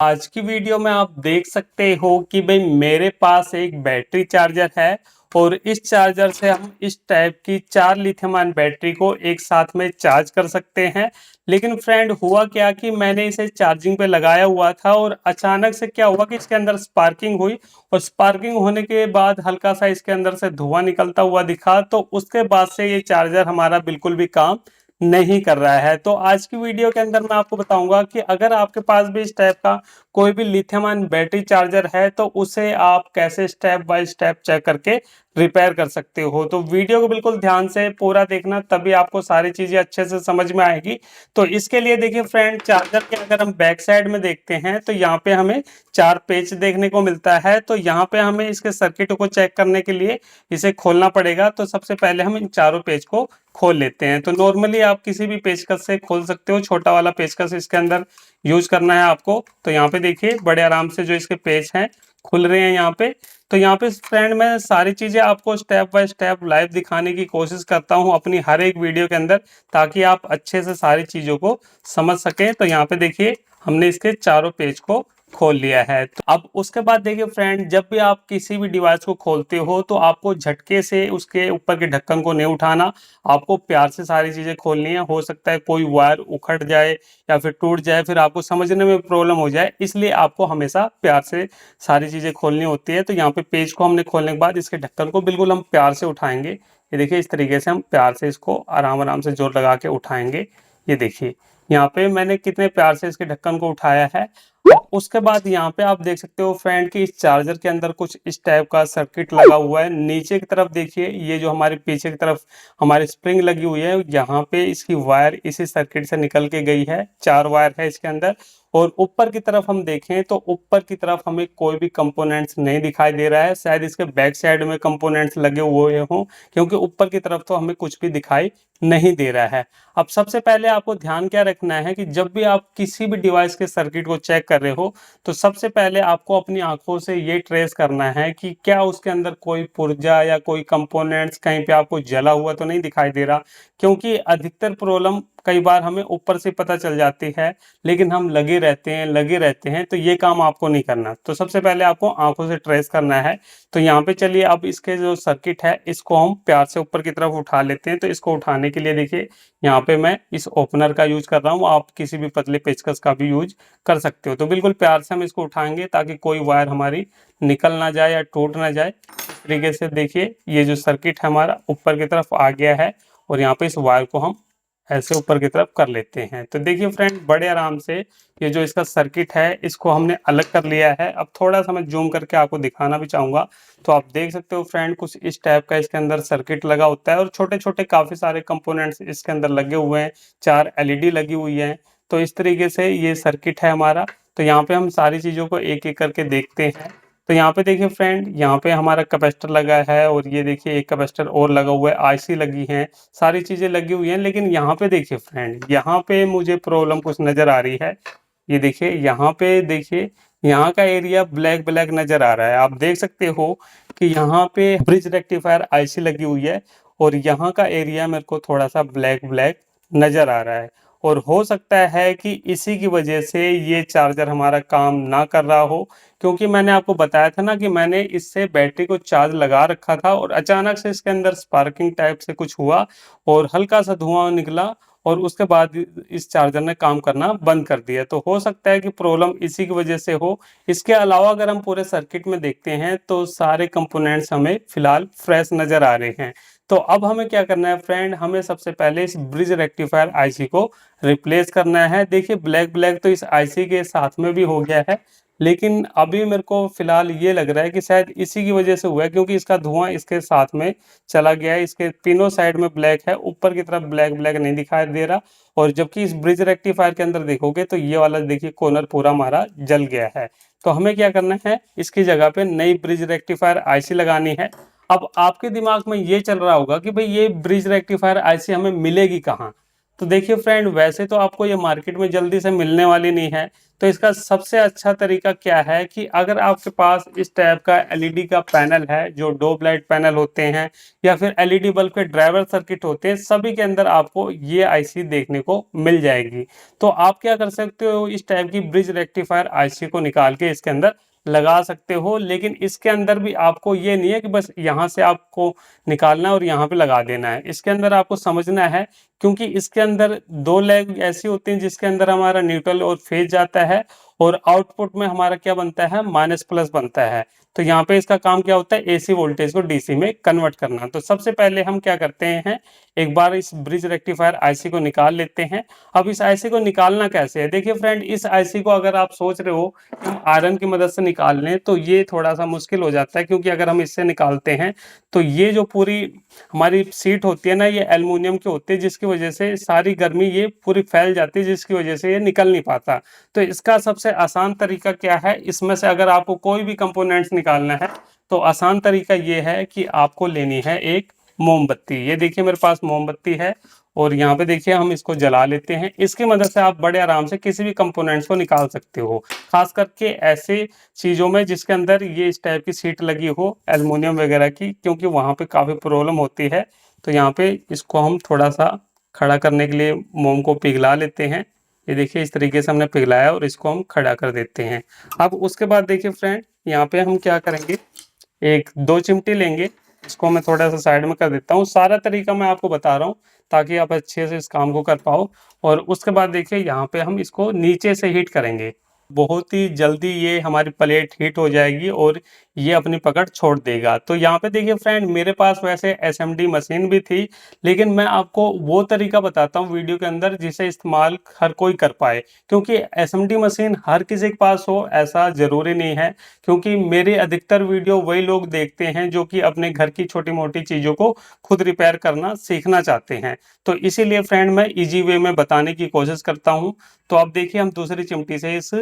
आज की वीडियो में आप देख सकते हो कि भाई मेरे पास एक बैटरी चार्जर है और इस चार्जर से हम इस टाइप की 4 लिथियम आयन बैटरी को एक साथ में चार्ज कर सकते हैं। लेकिन फ्रेंड हुआ क्या कि मैंने इसे चार्जिंग पे लगाया हुआ था और अचानक से क्या हुआ कि इसके अंदर स्पार्किंग हुई और स्पार्किंग होने के बाद हल्का सा इसके अंदर से धुआं निकलता हुआ दिखा। तो उसके बाद से ये चार्जर हमारा बिल्कुल भी काम नहीं कर रहा है। तो आज की वीडियो के अंदर मैं आपको बताऊंगा कि अगर आपके पास भी इस टाइप का कोई भी लिथियम आयन बैटरी चार्जर है तो उसे आप कैसे स्टेप बाय स्टेप चेक करके रिपेयर कर सकते हो। तो वीडियो को बिल्कुल ध्यान से पूरा देखना, तभी आपको सारी चीजें अच्छे से समझ में आएगी। तो इसके लिए देखिए फ्रेंड, चार्जर के अगर हम बैक साइड में देखते हैं तो यहाँ पे हमें 4 पेच देखने को मिलता है। तो यहाँ पे हमें इसके सर्किट को चेक करने के लिए इसे खोलना पड़ेगा। तो सबसे पहले हम इन चारों पेज को खोल लेते हैं। तो नॉर्मली आप किसी भी पेचकस से खोल सकते हो, छोटा वाला पेचकस इसके अंदर यूज करना है आपको। तो यहाँ पे देखिए बड़े आराम से जो इसके पेज हैं खुल रहे हैं यहाँ पे। तो यहाँ पे फ्रेंड मैं सारी चीजें आपको स्टेप बाय स्टेप लाइव दिखाने की कोशिश करता हूँ अपनी हर एक वीडियो के अंदर, ताकि आप अच्छे से सारी चीजों को समझ सकें। तो यहाँ पे देखिए हमने इसके चारों पेज को खोल लिया है। तो अब उसके बाद देखिए फ्रेंड, जब भी आप किसी भी डिवाइस को खोलते हो तो आपको झटके से उसके ऊपर के ढक्कन को नहीं उठाना, आपको प्यार से सारी चीजें खोलनी है। हो सकता है कोई वायर उखड़ जाए या फिर टूट जाए, फिर आपको समझने में प्रॉब्लम हो जाए, इसलिए आपको हमेशा प्यार से सारी चीजें खोलनी होती है। तो यहाँ पे पेज को हमने खोलने के बाद इसके ढक्कन को बिल्कुल हम प्यार से उठाएंगे। ये देखिए इस तरीके से हम प्यार से इसको आराम आराम से जोर लगा के उठाएंगे। ये देखिए यहाँ पे मैंने कितने प्यार से इसके ढक्कन को उठाया है। और उसके बाद यहाँ पे आप देख सकते हो फ्रेंड कि इस चार्जर के अंदर कुछ इस टाइप का सर्किट लगा हुआ है। नीचे की तरफ देखिए, ये जो हमारे पीछे की तरफ हमारी स्प्रिंग लगी हुई है, यहाँ पे इसकी वायर इसी सर्किट से निकल के गई है। 4 वायर है इसके अंदर। और ऊपर की तरफ हम देखें तो ऊपर की तरफ हमें कोई भी कंपोनेंट्स नहीं दिखाई दे रहा है। शायद इसके बैक साइड में कंपोनेंट्स लगे हुए हों, क्योंकि ऊपर की तरफ तो हमें कुछ भी दिखाई नहीं दे रहा है। अब सबसे पहले आपको ध्यान क्या रखना है कि जब भी आप किसी भी डिवाइस के सर्किट को चेक कर रहे हो तो सबसे पहले आपको अपनी आंखों से ये ट्रेस करना है कि क्या उसके अंदर कोई पुर्जा या कोई कंपोनेंट्स कहीं पे आपको जला हुआ तो नहीं दिखाई दे रहा। क्योंकि अधिकतर प्रॉब्लम कई बार हमें ऊपर से पता चल जाती है, लेकिन हम लगे रहते हैं, तो ये काम आपको नहीं करना। तो सबसे पहले आपको आंखों से ट्रेस करना है। तो यहाँ पे चलिए अब इसके जो सर्किट है इसको हम प्यार से ऊपर की तरफ उठा लेते हैं। तो इसको उठाने के लिए देखिए यहाँ पे मैं इस ओपनर का यूज कर रहा हूँ, आप किसी भी पतले पेचकस का भी यूज कर सकते हो। तो बिल्कुल प्यार से हम इसको उठाएंगे ताकि कोई वायर हमारी निकल ना जाए या टूट ना जाए। इस तरीके से देखिए ये जो सर्किट है हमारा ऊपर की तरफ आ गया है और यहाँ पे इस वायर को हम ऐसे ऊपर की तरफ कर लेते हैं। तो देखिए फ्रेंड बड़े आराम से ये जो इसका सर्किट है इसको हमने अलग कर लिया है। अब थोड़ा सा मैं जूम करके आपको दिखाना भी चाहूंगा। तो आप देख सकते हो फ्रेंड कुछ इस टाइप का इसके अंदर सर्किट लगा होता है और छोटे छोटे काफी सारे कंपोनेंट्स इसके अंदर लगे हुए हैं। 4 एलईडी लगी हुई है। तो इस तरीके से ये सर्किट है हमारा। तो यहाँ पे हम सारी चीजों को एक एक करके देखते हैं। तो यहाँ पे देखिए फ्रेंड, यहाँ पे हमारा कैपेसिटर लगा है और ये देखिए एक कैपेसिटर और लगा हुआ है, आईसी लगी है, सारी चीजें लगी हुई हैं। लेकिन यहाँ पे देखिए फ्रेंड, यहाँ पे मुझे प्रॉब्लम कुछ नजर आ रही है। ये देखिए यहाँ पे देखिए, यहाँ का एरिया ब्लैक ब्लैक नजर आ रहा है। आप देख सकते हो कि यहाँ पे ब्रिज रेक्टिफायर आईसी लगी हुई है और यहाँ का एरिया मेरे को थोड़ा सा ब्लैक ब्लैक नजर आ रहा है। और हो सकता है कि इसी की वजह से ये चार्जर हमारा काम ना कर रहा हो, क्योंकि मैंने आपको बताया था ना कि मैंने इससे बैटरी को चार्ज लगा रखा था और अचानक से इसके अंदर स्पार्किंग टाइप से कुछ हुआ और हल्का सा धुआं निकला और उसके बाद इस चार्जर ने काम करना बंद कर दिया। तो हो सकता है कि प्रॉब्लम इसी की वजह से हो। इसके अलावा अगर हम पूरे सर्किट में देखते हैं तो सारे कंपोनेंट्स हमें फिलहाल फ्रेश नजर आ रहे हैं। तो अब हमें क्या करना है फ्रेंड, हमें सबसे पहले इस ब्रिज रेक्टिफायर आईसी को रिप्लेस करना है। देखिए ब्लैक ब्लैक तो इस आईसी के साथ में भी हो गया है, लेकिन अभी मेरे को फिलहाल ये लग रहा है कि शायद इसी की वजह से हुआ है, क्योंकि इसका धुआं इसके साथ में चला गया है। इसके तीनों साइड में ब्लैक है, ऊपर की तरफ ब्लैक ब्लैक नहीं दिखाई दे रहा। और जबकि इस ब्रिज रेक्टिफायर के अंदर देखोगे तो ये वाला देखिए कॉर्नर पूरा हमारा जल गया है। तो हमें क्या करना है, इसकी जगह पे नई ब्रिज रेक्टिफायर आईसी लगानी है। अब आपके दिमाग में ये चल रहा होगा कि भाई ये ब्रिज रेक्टिफायर आईसी हमें मिलेगी कहाँ। तो देखिए फ्रेंड, वैसे तो आपको ये मार्केट में जल्दी से मिलने वाली नहीं है। तो इसका सबसे अच्छा तरीका क्या है कि अगर आपके पास इस टाइप का एलईडी का पैनल है, जो डोप लाइट पैनल होते हैं या फिर एलईडी बल्ब के ड्राइवर सर्किट होते हैं, सभी के अंदर आपको ये आईसी देखने को मिल जाएगी। तो आप क्या कर सकते हो, इस टाइप की ब्रिज रेक्टिफायर आईसी को निकाल के इसके अंदर लगा सकते हो। लेकिन इसके अंदर भी आपको ये नहीं है कि बस यहाँ से आपको निकालना है और यहाँ पे लगा देना है। इसके अंदर आपको समझना है, क्योंकि इसके अंदर दो लेग ऐसी होती हैं जिसके अंदर हमारा न्यूट्रल और फेज जाता है, और आउटपुट में हमारा क्या बनता है, माइनस प्लस बनता है। तो यहाँ पे इसका काम क्या होता है, एसी वोल्टेज को डीसी में कन्वर्ट करना। तो सबसे पहले हम क्या करते हैं, एक बार इस ब्रिज रेक्टिफायर आईसी को निकाल लेते हैं। अब इस आईसी को निकालना कैसे है, देखिए फ्रेंड, इस आईसी को अगर आप सोच रहे हो कि हम आयरन की मदद से निकाल लें, तो ये थोड़ा सा मुश्किल हो जाता है, क्योंकि अगर हम इससे निकालते हैं तो ये जो पूरी हमारी सीट होती है ना, ये एल्युमिनियम की होती है, जिसकी वजह से सारी गर्मी ये पूरी फैल जाती है, जिसकी वजह से ये निकल नहीं पाता। तो इसका सबसे आसान तरीका क्या है, इसमें से अगर आपको कोई भी कंपोनेंट्स निकालना है तो आसान तरीका ये है कि आपको लेनी है एक मोमबत्ती। ये देखिए मेरे पास मोमबत्ती है, और यहाँ पे देखिए हम इसको जला लेते हैं। इसकी मदद से आप बड़े आराम से किसी भी कंपोनेंट्स को निकाल सकते हो, खास करके ऐसे चीज़ों में जिसके अंदर ये इस टाइप की सीट लगी हो एल्युमिनियम वगैरह की, क्योंकि वहाँ पे काफ़ी प्रॉब्लम होती है। तो यहाँ पे इसको हम थोड़ा सा खड़ा करने के लिए मोम को पिघला लेते हैं। ये देखिए इस तरीके से हमने पिघलाया और इसको हम खड़ा कर देते हैं। अब उसके बाद देखिए फ्रेंड, यहाँ पे हम क्या करेंगे, एक दो चिमटी लेंगे, इसको मैं थोड़ा सा साइड में कर देता हूँ। सारा तरीका मैं आपको बता रहा हूँ ताकि आप अच्छे से इस काम को कर पाओ। और उसके बाद देखिए यहाँ पे हम इसको नीचे से हीट करेंगे। बहुत ही जल्दी ये हमारी प्लेट हीट हो जाएगी और ये अपनी पकड़ छोड़ देगा। तो यहाँ पे देखिए फ्रेंड, मेरे पास वैसे एसएमडी मशीन भी थी, लेकिन मैं आपको वो तरीका बताता हूँ वीडियो के अंदर जिसे इस्तेमाल हर कोई कर पाए, क्योंकि एसएमडी मशीन हर किसी के पास हो ऐसा ज़रूरी नहीं है। क्योंकि मेरे अधिकतर वीडियो वही लोग देखते हैं जो कि अपने घर की छोटी मोटी चीज़ों को खुद रिपेयर करना सीखना चाहते हैं। तो इसीलिए फ्रेंड मैं इजी वे में बताने की कोशिश करता हूँ। तो अब देखिए हम दूसरी चिमटी से इस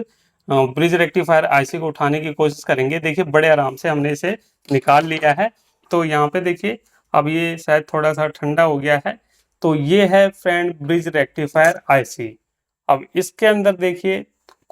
ब्रिज रेक्टिफायर आईसी को उठाने की कोशिश करेंगे। देखिए बड़े आराम से हमने इसे निकाल लिया है। तो यहाँ पे देखिए अब ये शायद थोड़ा सा ठंडा हो गया है। तो ये है फ्रेंड ब्रिज रेक्टिफायर आईसी। अब इसके अंदर देखिए,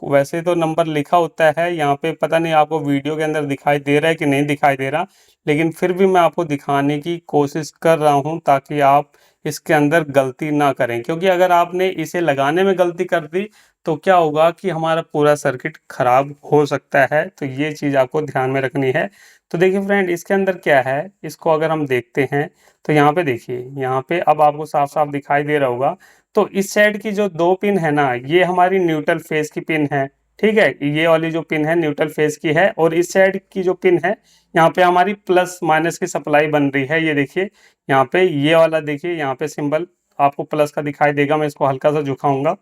वैसे तो नंबर लिखा होता है यहाँ पे, पता नहीं आपको वीडियो के अंदर दिखाई दे रहा है कि नहीं दिखाई दे रहा, लेकिन फिर भी मैं आपको दिखाने की कोशिश कर रहा हूँ ताकि आप इसके अंदर गलती ना करें। क्योंकि अगर आपने इसे लगाने में गलती कर दी तो क्या होगा कि हमारा पूरा सर्किट खराब हो सकता है। तो ये चीज़ आपको ध्यान में रखनी है। तो देखिए फ्रेंड, इसके अंदर क्या है, इसको अगर हम देखते हैं तो यहाँ पे देखिए, यहाँ पे अब आपको साफ साफ दिखाई दे रहा होगा। तो इस साइड की जो दो पिन है ना, ये हमारी न्यूट्रल फेज की पिन है। ठीक है, ये वाली जो पिन है न्यूट्रल फेज की है, और इस साइड की जो पिन है यहाँ पे हमारी प्लस माइनस की सप्लाई बन रही है। ये देखिए यहाँ पे ये वाला देखिए, यहाँ पे सिंबल आपको प्लस का दिखाई देगा। मैं इसको हल्का सा झुकाऊंगा,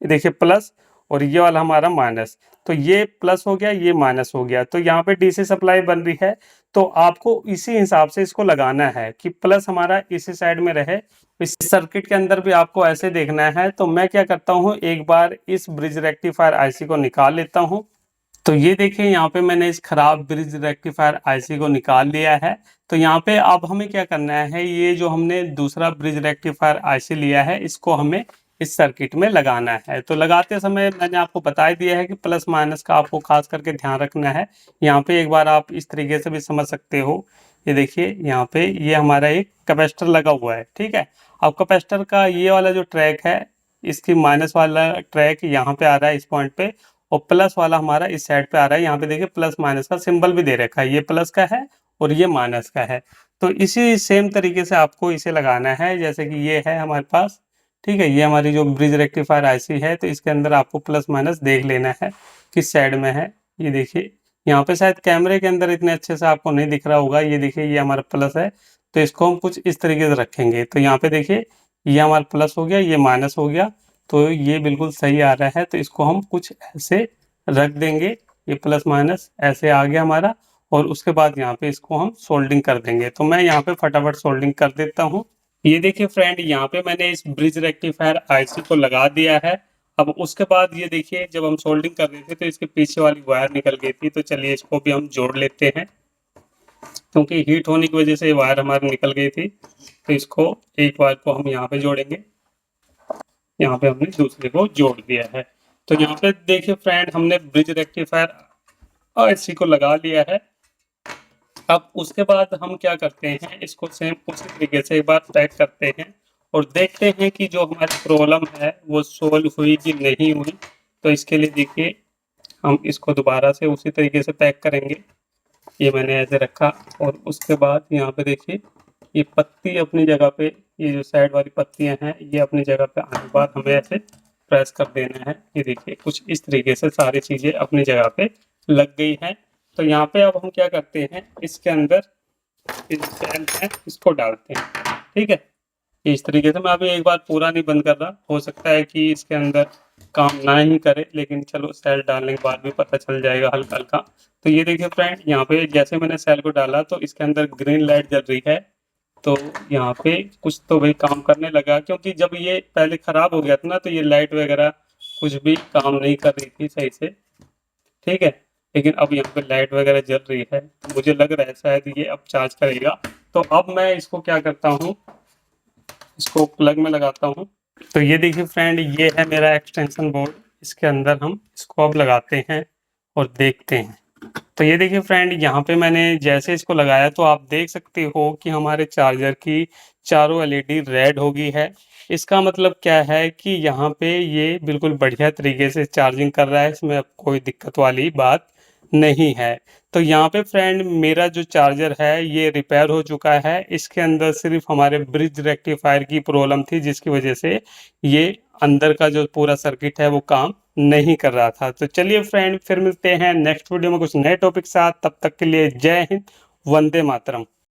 ये देखिए प्लस, और ये वाला हमारा माइनस। तो ये प्लस हो गया, ये माइनस हो गया। तो यहाँ पे डीसी सप्लाई बन रही है। तो आपको इसी हिसाब से इसको लगाना है कि प्लस हमारा इसी साइड में रहे। इस सर्किट के अंदर भी आपको ऐसे देखना है। तो मैं क्या करता हूँ, एक बार इस ब्रिज रेक्टिफायर आईसी को निकाल लेता हूँ। तो ये देखिए यहाँ पे मैंने इस खराब ब्रिज रेक्टिफायर आईसी को निकाल लिया है। तो यहाँ पे अब हमें क्या करना है, ये जो हमने दूसरा ब्रिज रेक्टिफायर आईसी लिया है, इसको हमें इस सर्किट में लगाना है। तो लगाते समय मैंने आपको बता ही दिया है कि प्लस माइनस का आपको खास करके ध्यान रखना है। यहाँ पे एक बार आप इस तरीके से भी समझ सकते हो। ये देखिए यहाँ पे ये हमारा एक कैपेसिटर लगा हुआ है। ठीक है, अब कैपेसिटर का ये वाला जो ट्रैक है, इसकी माइनस वाला ट्रैक यहाँ पे आ रहा है इस पॉइंट पे, और प्लस वाला हमारा इस साइड पे आ रहा है। यहाँ पे देखिए प्लस माइनस का सिंबल भी दे रखा है, ये प्लस का है और ये माइनस का है। तो इसी सेम तरीके से आपको इसे लगाना है, जैसे कि ये है हमारे पास। ठीक है, ये हमारी जो ब्रिज रेक्टिफायर आईसी है, तो इसके अंदर आपको प्लस माइनस देख लेना है किस साइड में है। ये देखिए यहाँ पे शायद कैमरे के अंदर इतने अच्छे से आपको नहीं दिख रहा होगा। ये देखिए ये हमारा प्लस है, तो इसको हम कुछ इस तरीके से रखेंगे। तो यहाँ पे देखिए ये हमारा प्लस हो गया, ये माइनस हो गया, तो ये बिल्कुल सही आ रहा है। तो इसको हम कुछ ऐसे रख देंगे, ये प्लस माइनस ऐसे आ गया हमारा, और उसके बाद यहाँ पे इसको हम सोल्डिंग कर देंगे। तो मैं यहाँ पे फटाफट सोल्डिंग कर देता हूँ। ये देखिए फ्रेंड, यहाँ पे मैंने इस ब्रिज रेक्टिफायर आईसी को लगा दिया है। अब उसके बाद ये देखिए, जब हम सोल्डिंग कर रहे थे तो इसके पीछे वाली वायर निकल गई थी। तो चलिए इसको भी हम जोड़ लेते हैं, क्योंकि हीट होने की वजह से ये वायर हमारी निकल गई थी। तो इसको एक वायर को हम यहाँ पे जोड़ेंगे। यहाँ पे हमने दूसरे को जोड़ दिया है। तो यहाँ पे देखिए फ्रेंड, हमने ब्रिज रेक्टिफायर इसी को लगा लिया है। अब उसके बाद हम क्या करते हैं, इसको सेम उसी तरीके से एक बार पैक करते हैं और देखते हैं कि जो हमारी प्रॉब्लम है वो सोल्व हुई कि नहीं हुई। तो इसके लिए देखिए हम इसको दोबारा से उसी तरीके से पैक करेंगे। ये मैंने ऐसे रखा और उसके बाद यहाँ पे देखिए ये पत्ती अपनी जगह पे, ये जो साइड वाली पत्तियां हैं ये अपनी जगह पे आने के बाद हमें ऐसे प्रेस कर देना है। ये देखिए कुछ इस तरीके से सारी चीजें अपनी जगह पे लग गई हैं। तो यहाँ पे अब हम क्या करते हैं, इसके अंदर इस सेल है इसको डालते हैं। ठीक है, इस तरीके से मैं अभी एक बार पूरा नहीं बंद कर रहा, हो सकता है कि इसके अंदर काम ना ही करे, लेकिन चलो सेल डालने के बाद भी पता चल जाएगा हल्का हल्का। तो ये देखिए फ्रेंड, यहाँ पे जैसे मैंने सेल को डाला तो इसके अंदर ग्रीन लाइट जल रही है। तो यहाँ पे कुछ तो भाई काम करने लगा, क्योंकि जब ये पहले खराब हो गया था ना तो ये लाइट वगैरह कुछ भी काम नहीं कर रही थी सही से। ठीक है, लेकिन अब यहाँ पे लाइट वगैरह जल रही है, मुझे लग रहा है शायद ये अब चार्ज करेगा। तो अब मैं इसको क्या करता हूँ, इसको प्लग में लगाता हूँ। तो ये देखिए फ्रेंड, ये है मेरा एक्सटेंशन बोर्ड, इसके अंदर हम इसको अब लगाते हैं और देखते हैं। तो ये देखिए फ्रेंड, यहाँ पे मैंने जैसे इसको लगाया तो आप देख सकते हो कि हमारे चार्जर की चारों एलईडी रेड हो गई है। इसका मतलब क्या है कि यहाँ पे ये बिल्कुल बढ़िया तरीके से चार्जिंग कर रहा है, इसमें अब कोई दिक्कत वाली बात नहीं है। तो यहाँ पे फ्रेंड मेरा जो चार्जर है ये रिपेयर हो चुका है, इसके अंदर सिर्फ हमारे ब्रिज रेक्टिफायर की प्रॉब्लम थी जिसकी वजह से ये अंदर का जो पूरा सर्किट है वो काम नहीं कर रहा था। तो चलिए फ्रेंड, फिर मिलते हैं नेक्स्ट वीडियो में कुछ नए टॉपिक साथ, तब तक के लिए जय हिंद, वंदे मातरम।